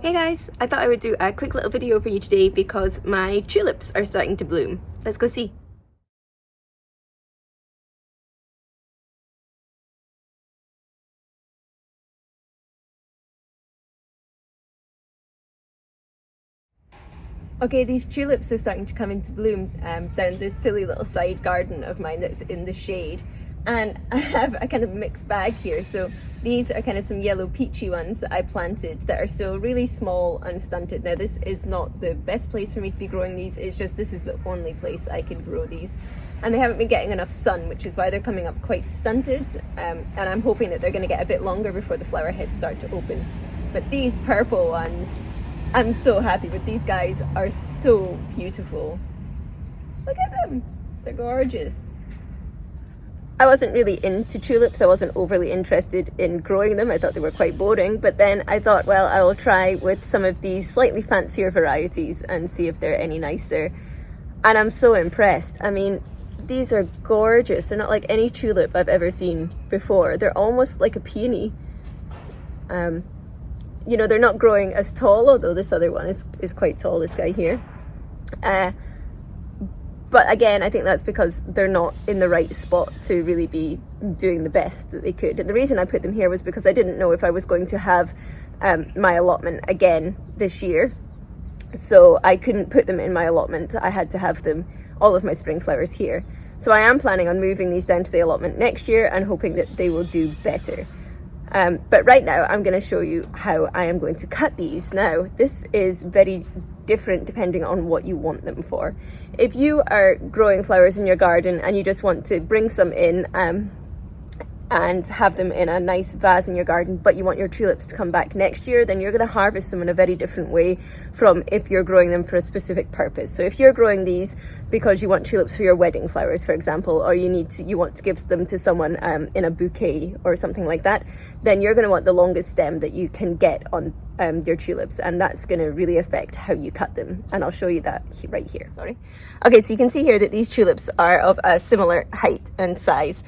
Hey guys, I thought I would do a quick little video for you today because my tulips are starting to bloom. Let's go see. Okay, these tulips are starting to come into bloom down this silly little side garden of mine that's in the shade. And I have a kind of mixed bag here. So these are kind of some yellow peachy ones that I planted that are still really small and stunted. Now this is not the best place for me to be growing these, it's just this is the only place I can grow these. And they haven't been getting enough sun, which is why they're coming up quite stunted. And I'm hoping that they're going to get a bit longer before the flower heads start to open. But these purple ones, I'm so happy with. These guys are so beautiful. Look at them, they're gorgeous. I wasn't really into tulips. I wasn't overly interested in growing them. I thought they were quite boring, but then I thought, well, I will try with some of these slightly fancier varieties and see if they're any nicer. And I'm so impressed. I mean, these are gorgeous. They're not like any tulip I've ever seen before. They're almost like a peony. You know, they're not growing as tall, although this other one is quite tall, this guy here. But again, I think that's because they're not in the right spot to really be doing the best that they could. And the reason I put them here was because I didn't know if I was going to have my allotment again this year. So I couldn't put them in my allotment. I had to have them, all of my spring flowers here. So I am planning on moving these down to the allotment next year and hoping that they will do better. But right now I'm going to show you how I am going to cut these. Now, this is very different depending on what you want them for. If you are growing flowers in your garden and you just want to bring some in and have them in a nice vase in your garden, but you want your tulips to come back next year, then you're going to harvest them in a very different way from if you're growing them for a specific purpose. So if you're growing these because you want tulips for your wedding flowers, for example, or you want to give them to someone in a bouquet or something like that, then you're going to want the longest stem that you can get on your tulips, and that's going to really affect how you cut them, and I'll show you that right here. Okay, so you can see here that these tulips are of a similar height and size.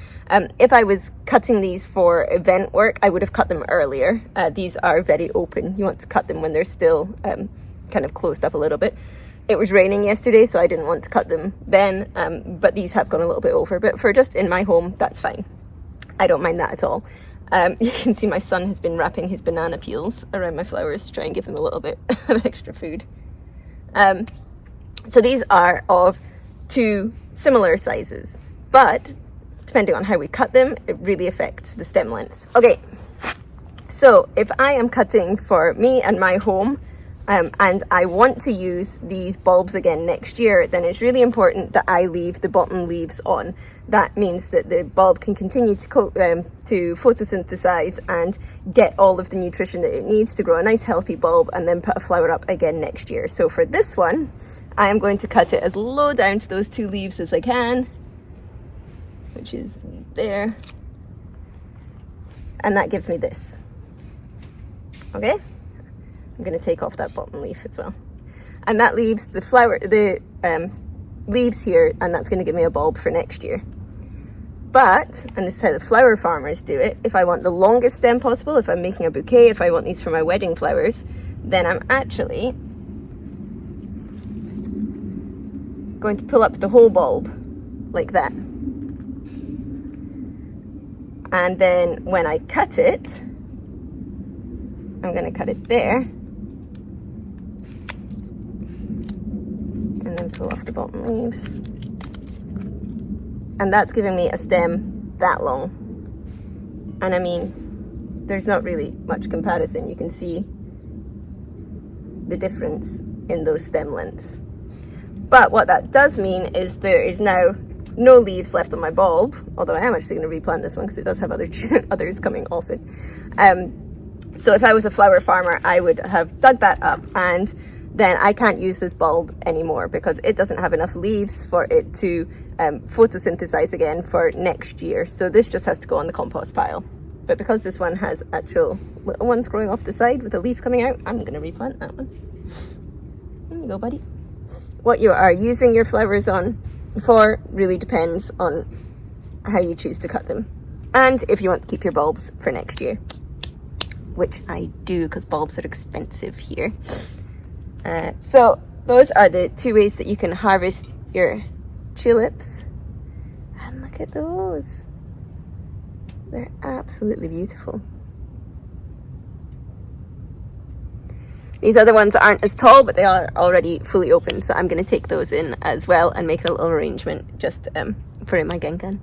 If I was cutting these for event work, I would have cut them earlier. These are very open. You want to cut them when they're still kind of closed up a little bit. It was raining yesterday, so I didn't want to cut them then, but these have gone a little bit over. But for just in my home, that's fine. I don't mind that at all. You can see my son has been wrapping his banana peels around my flowers to try and give them a little bit of extra food. So these are of two similar sizes, but depending on how we cut them, it really affects the stem length. Okay, so if I am cutting for me and my home, and I want to use these bulbs again next year, then it's really important that I leave the bottom leaves on. That means that the bulb can continue to photosynthesize and get all of the nutrition that it needs to grow a nice healthy bulb and then put a flower up again next year. So for this one, I am going to cut it as low down to those two leaves as I can, which is there. And that gives me this. Okay? I'm going to take off that bottom leaf as well. And that leaves the leaves here, and that's going to give me a bulb for next year. But, and this is how the flower farmers do it, if I want the longest stem possible, if I'm making a bouquet, if I want these for my wedding flowers, then I'm actually going to pull up the whole bulb like that. And then when I cut it, I'm going to cut it there. And then pull off the bottom leaves. And that's giving me a stem that long. And I mean, there's not really much comparison. You can see the difference in those stem lengths. But what that does mean is there is now no leaves left on my bulb, although I am actually going to replant this one because it does have others coming off it. So if I was a flower farmer, I would have dug that up, and then I can't use this bulb anymore because it doesn't have enough leaves for it to photosynthesize again for next year. So this just has to go on the compost pile. But because this one has actual little ones growing off the side with a leaf coming out, I'm going to replant that one. There you go, buddy. What you are using your flowers on for really depends on how you choose to cut them, and if you want to keep your bulbs for next year. which I do because bulbs are expensive here. So those are the two ways that you can harvest your tulips. And look at those. They're absolutely beautiful. These other ones aren't as tall, but they are already fully open. So I'm going to take those in as well and make a little arrangement just for in my gengan.